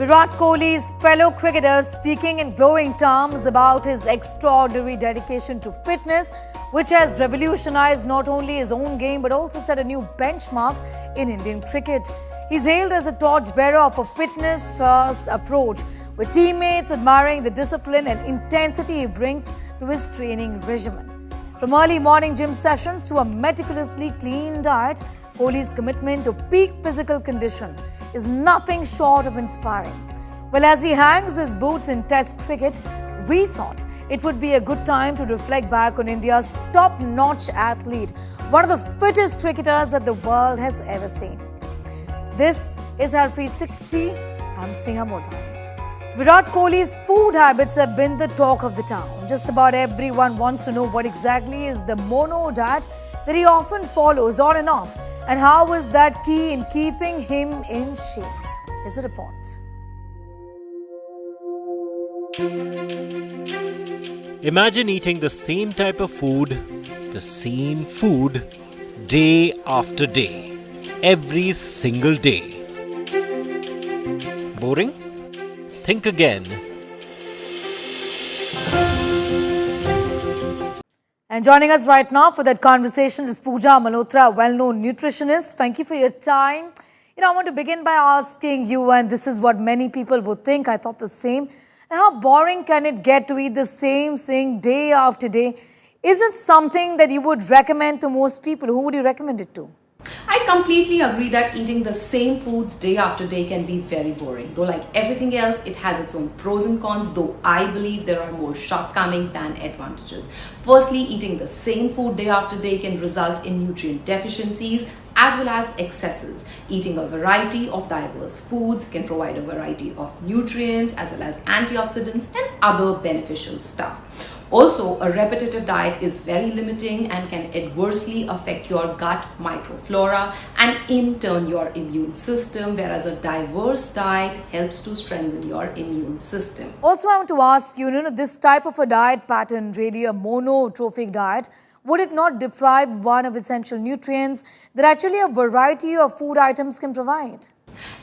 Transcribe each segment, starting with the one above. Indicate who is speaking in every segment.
Speaker 1: Virat Kohli's fellow cricketers speaking in glowing terms about his extraordinary dedication to fitness, which has revolutionized not only his own game but also set a new benchmark in Indian cricket. He's hailed as a torchbearer of a fitness-first approach, with teammates admiring the discipline and intensity he brings to his training regimen. From early morning gym sessions to a meticulously clean diet, Kohli's commitment to peak physical condition is nothing short of inspiring. Well, as he hangs his boots in Test cricket, we thought it would be a good time to reflect back on India's top-notch athlete, one of the fittest cricketers that the world has ever seen. This is our 360. I'm Sneha Mordani. Virat Kohli's food habits have been the talk of the town. Just about everyone wants to know what exactly is the mono diet that he often follows on and off, and how is that key in keeping him in shape? Here's a report.
Speaker 2: Imagine eating the same type of food, day after day, every single day. Boring? Think again.
Speaker 1: And joining us right now for that conversation is Pooja Malhotra, a well-known nutritionist. Thank you for your time. I want to begin by asking you, and this is what many people would think, I thought the same, how boring can it get to eat the same thing day after day? Is it something that you would recommend to most people? Who would you recommend it to?
Speaker 3: I completely agree that eating the same foods day after day can be very boring. Though like everything else, it has its own pros and cons, though I believe there are more shortcomings than advantages. Firstly, eating the same food day after day can result in nutrient deficiencies as well as excesses. Eating a variety of diverse foods can provide a variety of nutrients as well as antioxidants and other beneficial stuff. Also, a repetitive diet is very limiting and can adversely affect your gut microflora and in turn your immune system, whereas a diverse diet helps to strengthen your immune system.
Speaker 1: Also, I want to ask you, this type of a diet pattern, really a monotrophic diet, would it not deprive one of essential nutrients that actually a variety of food items can provide?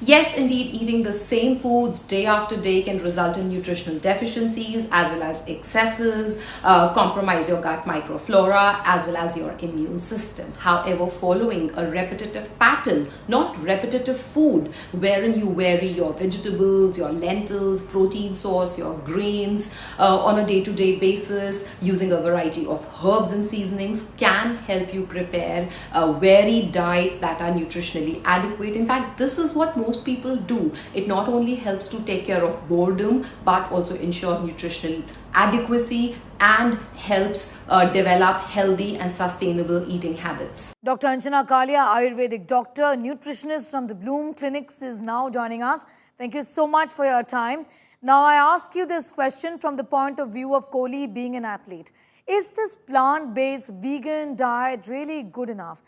Speaker 3: Yes, indeed, eating the same foods day after day can result in nutritional deficiencies as well as excesses, compromise your gut microflora as well as your immune system. However, following a repetitive pattern, not repetitive food, wherein you vary your vegetables, your lentils, protein source, your grains on a day-to-day basis, using a variety of herbs and seasonings can help you prepare varied diets that are nutritionally adequate. In fact, this is what most people do. It not only helps to take care of boredom but also ensures nutritional adequacy and helps develop healthy and sustainable eating habits.
Speaker 1: Dr. Anjana Kalia, Ayurvedic doctor, nutritionist from the Bloom Clinics, is now joining us. Thank you so much for your time. Now I ask you this question from the point of view of Kohli being an athlete. Is this plant-based vegan diet really good enough?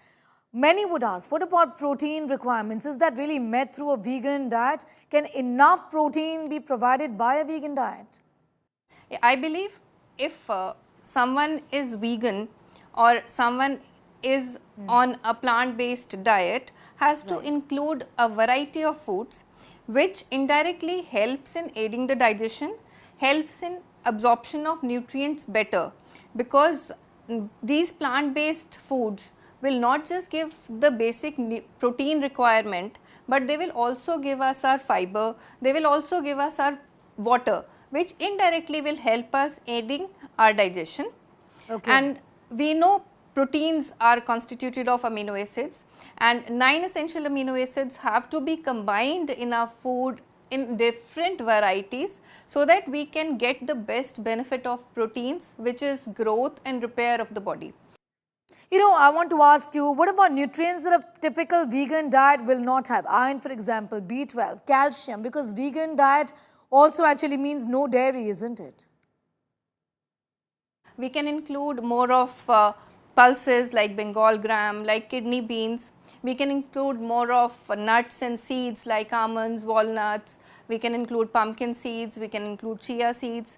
Speaker 1: Many would ask, what about protein requirements? Is that really met through a vegan diet? Can enough protein be provided by a vegan diet?
Speaker 4: I believe if someone is vegan or someone is on a plant-based diet, has to include a variety of foods which indirectly helps in aiding the digestion, helps in absorption of nutrients better, because these plant-based foods will not just give the basic protein requirement, but they will also give us our fiber, they will also give us our water, which indirectly will help us aiding our digestion. Okay. And we know proteins are constituted of amino acids, and 9 essential amino acids have to be combined in our food in different varieties so that we can get the best benefit of proteins, which is growth and repair of the body.
Speaker 1: I want to ask you, what about nutrients that a typical vegan diet will not have? Iron, for example, B12, calcium, because vegan diet also actually means no dairy, isn't it?
Speaker 4: We can include more of pulses like Bengal gram, like kidney beans. We can include more of nuts and seeds like almonds, walnuts. We can include pumpkin seeds. We can include chia seeds.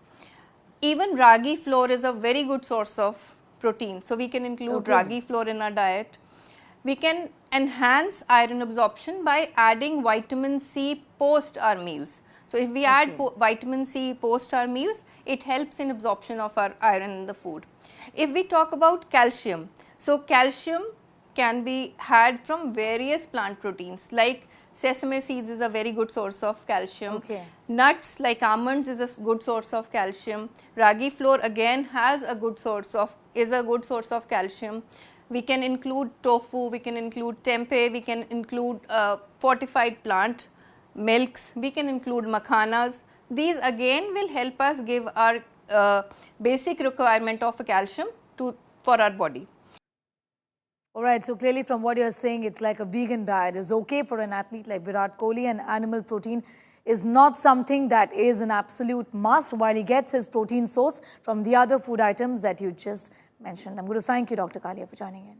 Speaker 4: Even ragi flour is a very good source of protein. So we can include ragi flour in our diet. We can enhance iron absorption by adding vitamin C post our meals. So, if we add vitamin C post our meals, it helps in absorption of our iron in the food. If we talk about calcium, so calcium can be had from various plant proteins, like sesame seeds is a very good source of calcium. Nuts like almonds is a good source of calcium. Ragi flour again has a good source of calcium. We can include tofu, we can include tempeh, we can include fortified plant milks, we can include makhanas. These again will help us give our basic requirement of calcium for our body.
Speaker 1: Alright, so clearly from what you're saying, it's like a vegan diet is okay for an athlete like Virat Kohli, and animal protein is not something that is an absolute must, while he gets his protein source from the other food items that you just mentioned. I'm going to thank you, Dr. Kalia, for joining in.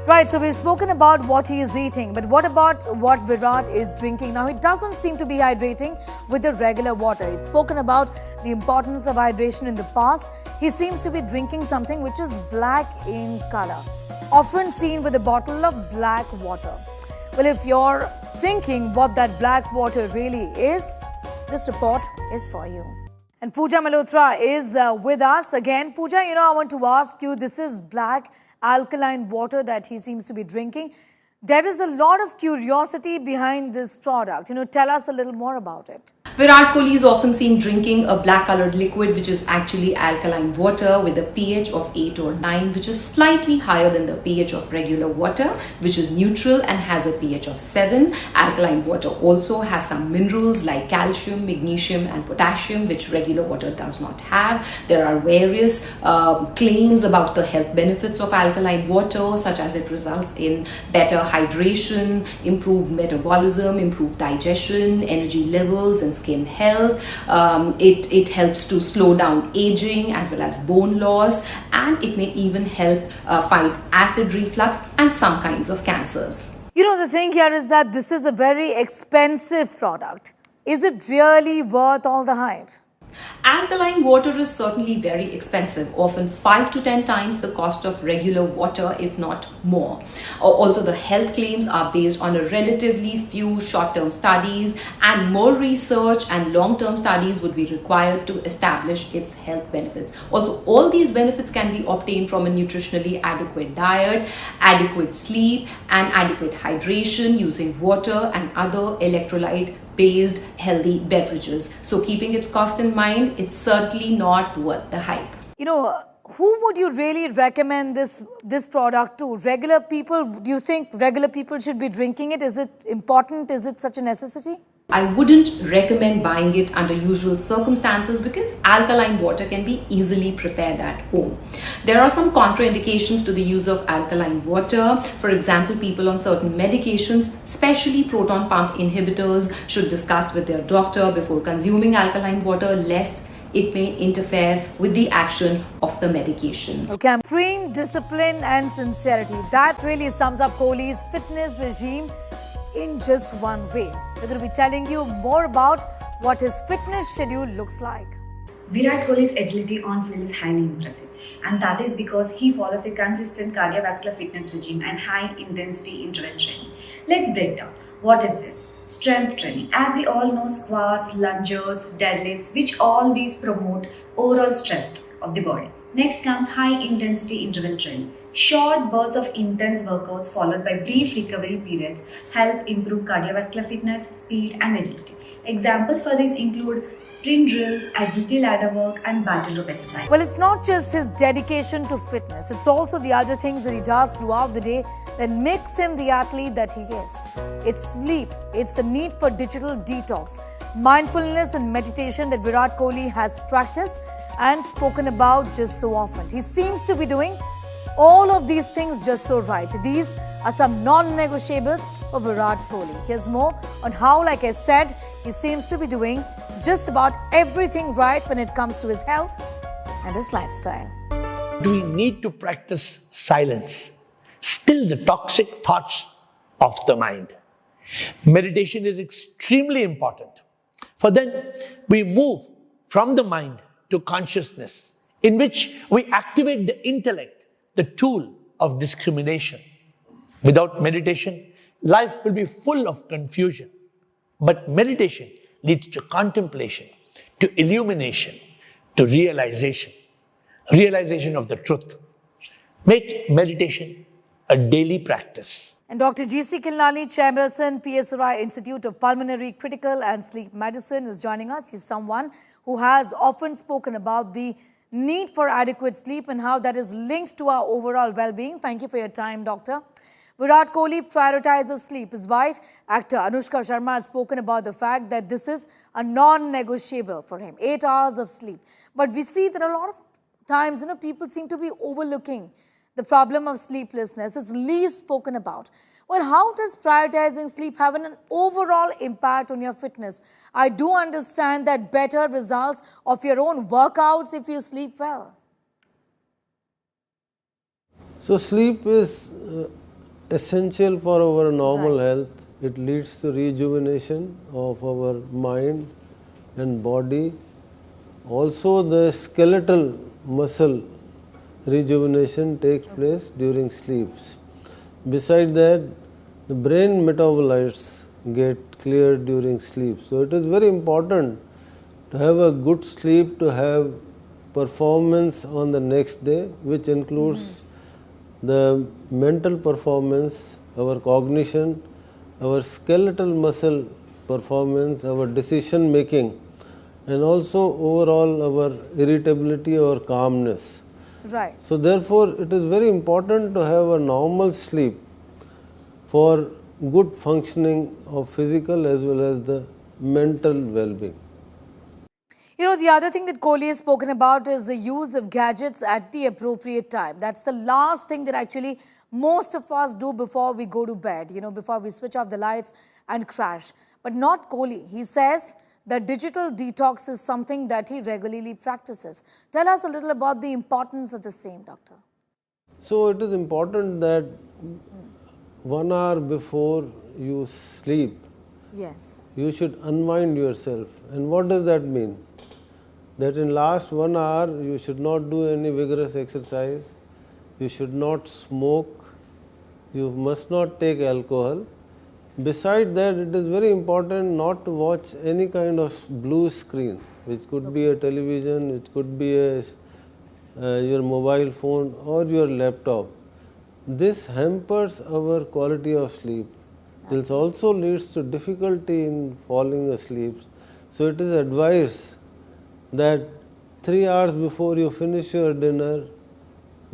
Speaker 1: Right, so we've spoken about what he is eating, but what about what Virat is drinking? Now, he doesn't seem to be hydrating with the regular water. He's spoken about the importance of hydration in the past. He seems to be drinking something which is black in color, often seen with a bottle of black water. Well, if you're thinking what that black water really is, this report is for you. And Pooja Malhotra is with us again. Pooja, I want to ask you, this is black alkaline water that he seems to be drinking. There is a lot of curiosity behind this product. Tell us a little more about it.
Speaker 3: Virat Kohli is often seen drinking a black colored liquid which is actually alkaline water with a pH of 8 or 9, which is slightly higher than the pH of regular water, which is neutral and has a pH of 7. Alkaline water also has some minerals like calcium, magnesium and potassium, which regular water does not have. There are various claims about the health benefits of alkaline water, such as it results in better hydration, improved metabolism, improved digestion, energy levels and skin health. It helps to slow down aging as well as bone loss, and it may even help fight acid reflux and some kinds of cancers.
Speaker 1: The thing here is that this is a very expensive product. Is it really worth all the hype?
Speaker 3: Alkaline water is certainly very expensive, often 5 to 10 times the cost of regular water, if not more. Also, the health claims are based on a relatively few short-term studies, and more research and long-term studies would be required to establish its health benefits. Also, all these benefits can be obtained from a nutritionally adequate diet, adequate sleep, and adequate hydration using water and other electrolyte-based healthy beverages. So keeping its cost in mind, it's certainly not worth the hype.
Speaker 1: Who would you really recommend this product to? Regular people? Do you think regular people should be drinking it? Is it important? Is it such a necessity?
Speaker 3: I wouldn't recommend buying it under usual circumstances because alkaline water can be easily prepared at home. There are some contraindications to the use of alkaline water. For example, people on certain medications, especially proton pump inhibitors, should discuss with their doctor before consuming alkaline water, lest it may interfere with the action of the medication.
Speaker 1: Okay, supreme discipline and sincerity. That really sums up Kohli's fitness regime in just one way. We're going to be telling you more about what his fitness schedule looks like.
Speaker 5: Virat Kohli's agility on field is highly impressive, and that is because he follows a consistent cardiovascular fitness regime and high intensity interval training. Let's break down. What is this? Strength training. As we all know, squats, lunges, deadlifts, which all these promote overall strength of the body. Next comes high intensity interval training. Short bursts of intense workouts followed by brief recovery periods help improve cardiovascular fitness, speed and agility. Examples for this include sprint drills, agility ladder work and battle rope exercise.
Speaker 1: Well, it's not just his dedication to fitness, it's also the other things that he does throughout the day that makes him the athlete that he is. It's sleep, it's the need for digital detox, mindfulness and meditation that Virat Kohli has practiced and spoken about just so often. He seems to be doing all of these things just so right. These are some non-negotiables for Virat Kohli. Here's more on how, like I said, he seems to be doing just about everything right when it comes to his health and his lifestyle.
Speaker 6: We need to practice silence, still the toxic thoughts of the mind. Meditation is extremely important, for then we move from the mind to consciousness, in which we activate the intellect, the tool of discrimination. Without meditation, life will be full of confusion. But meditation leads to contemplation, to illumination, to realization of the truth. Make meditation a daily practice.
Speaker 1: And Dr. G.C. Khilnani, Chairperson, PSRI Institute of Pulmonary, Critical and Sleep Medicine, is joining us. He's someone who has often spoken about the need for adequate sleep and how that is linked to our overall well-being. Thank you for your time, Doctor. Virat Kohli prioritizes sleep. His wife, actor Anushka Sharma, has spoken about the fact that this is a non-negotiable for him. 8 hours of sleep. But we see that a lot of times, people seem to be overlooking the problem of sleeplessness. It's least spoken about. Well, how does prioritizing sleep have an overall impact on your fitness? I do understand that better results of your own workouts if you sleep well.
Speaker 7: So sleep is essential for our normal health. It leads to rejuvenation of our mind and body. Also the skeletal muscle rejuvenation takes place during sleeps. Besides that, the brain metabolites get cleared during sleep. So it is very important to have a good sleep, to have performance on the next day, which includes the mental performance, our cognition, our skeletal muscle performance, our decision making, and also overall our irritability or calmness.
Speaker 1: Right.
Speaker 7: So therefore, it is very important to have a normal sleep for good functioning of physical as well as the mental well-being.
Speaker 1: The other thing that Kohli has spoken about is the use of gadgets at the appropriate time. That's the last thing that actually most of us do before we go to bed, before we switch off the lights and crash. But not Kohli. He says that digital detox is something that he regularly practices. Tell us a little about the importance of the same, Doctor.
Speaker 7: So it is important that 1 hour before you sleep,
Speaker 1: yes,
Speaker 7: you should unwind yourself. And what does that mean? That in last 1 hour, you should not do any vigorous exercise, you should not smoke, you must not take alcohol. Besides that, it is very important not to watch any kind of blue screen, which could be a television, which could be your mobile phone or your laptop. This hampers our quality of sleep. This also leads to difficulty in falling asleep. So it is advised that 3 hours before you finish your dinner,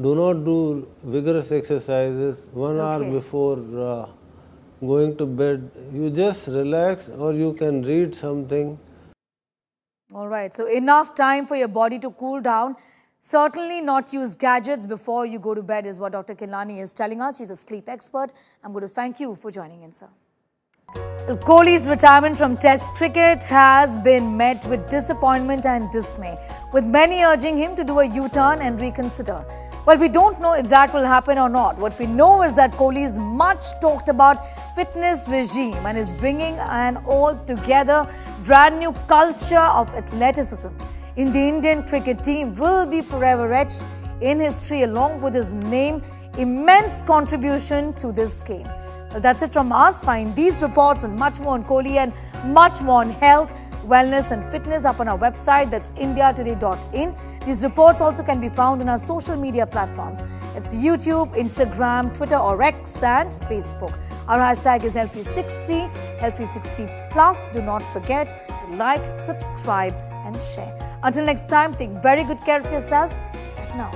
Speaker 7: do not do vigorous exercises. 1 hour before going to bed, you just relax or you can read something.
Speaker 1: All right, so enough time for your body to cool down. Certainly not use gadgets before you go to bed is what Dr. Khilnani is telling us. He's a sleep expert. I'm going to thank you for joining in, sir. Kohli's retirement from Test cricket has been met with disappointment and dismay, with many urging him to do a U-turn and reconsider. Well, we don't know if that will happen or not. What we know is that Kohli's much talked about fitness regime and is bringing an altogether brand new culture of athleticism in the Indian cricket team will be forever etched in history along with his name, immense contribution to this game. Well, that's it from us. Find these reports and much more on Kohli and much more on health, wellness and fitness up on our website, that's indiatoday.in. These reports also can be found on our social media platforms. It's YouTube, Instagram, Twitter or X and Facebook. Our hashtag is Health360, Health360 Plus. Do not forget to like, subscribe and share. Until next time, take very good care of yourself. Bye for now.